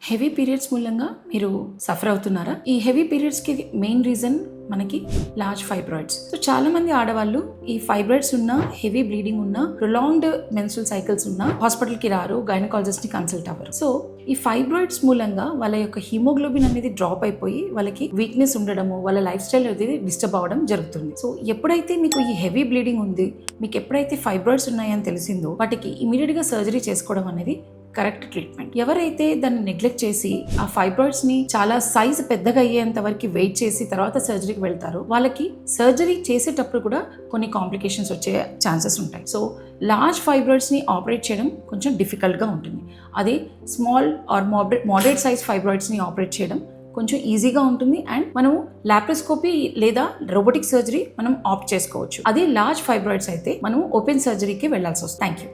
Heavy periods మూలంగా మీరు suffer అవుతున్నారా? ఈ హెవీ పీరియడ్స్కి మెయిన్ రీజన్ మనకి లార్జ్ ఫైబ్రాయిడ్స్. సో చాలా మంది ఆడవాళ్ళు ఈ ఫైబ్రాయిడ్స్ ఉన్న, హెవీ బ్లీడింగ్ ఉన్న, ప్రొలాంగ్డ్ మెన్స్ట్రువల్ సైకిల్స్ ఉన్న హాస్పిటల్కి రారు, గైనకాలజిస్ట్ని కన్సల్ట్ అవ్వరు. సో ఈ ఫైబ్రాయిడ్స్ మూలంగా వాళ్ళ యొక్క హిమోగ్లోబిన్ అనేది డ్రాప్ అయిపోయి వాళ్ళకి వీక్నెస్ ఉండడము, వాళ్ళ లైఫ్ స్టైల్ అనేది డిస్టర్బ్ అవ్వడం జరుగుతుంది. సో ఎప్పుడైతే మీకు ఈ హెవీ బ్లీడింగ్ ఉంది, మీకు ఎప్పుడైతే ఫైబ్రాయిడ్స్ ఉన్నాయని తెలిసిందో వాటికి ఇమీడియట్గా సర్జరీ చేసుకోవడం అనేది కరెక్ట్ ట్రీట్మెంట్. ఎవరైతే దాన్ని నెగ్లెక్ట్ చేసి ఆ ఫైబ్రాయిడ్స్ ని చాలా సైజ్ పెద్దగా అయ్యేంత వరకు వెయిట్ చేసి తర్వాత సర్జరీకి వెళ్తారో వాళ్ళకి సర్జరీ చేసేటప్పుడు కూడా కొన్ని కాంప్లికేషన్స్ వచ్చే ఛాన్సెస్ ఉంటాయి. సో లార్జ్ ఫైబ్రాయిడ్స్ ని ఆపరేట్ చేయడం కొంచెం డిఫికల్ట్ గా ఉంటుంది. అదే small or moderate size fibroids ని ఆపరేట్ చేయడం కొంచెం ఈజీగా ఉంటుంది. అండ్ మనము లాప్రోస్కోపీ లేదా రోబోటిక్ సర్జరీ మనం ఆప్ట్ చేసుకోవచ్చు. అదే లార్జ్ ఫైబ్రాయిడ్స్ అయితే మనం ఓపెన్ సర్జరీకి వెళ్లాల్సి వస్తుంది. Thank you.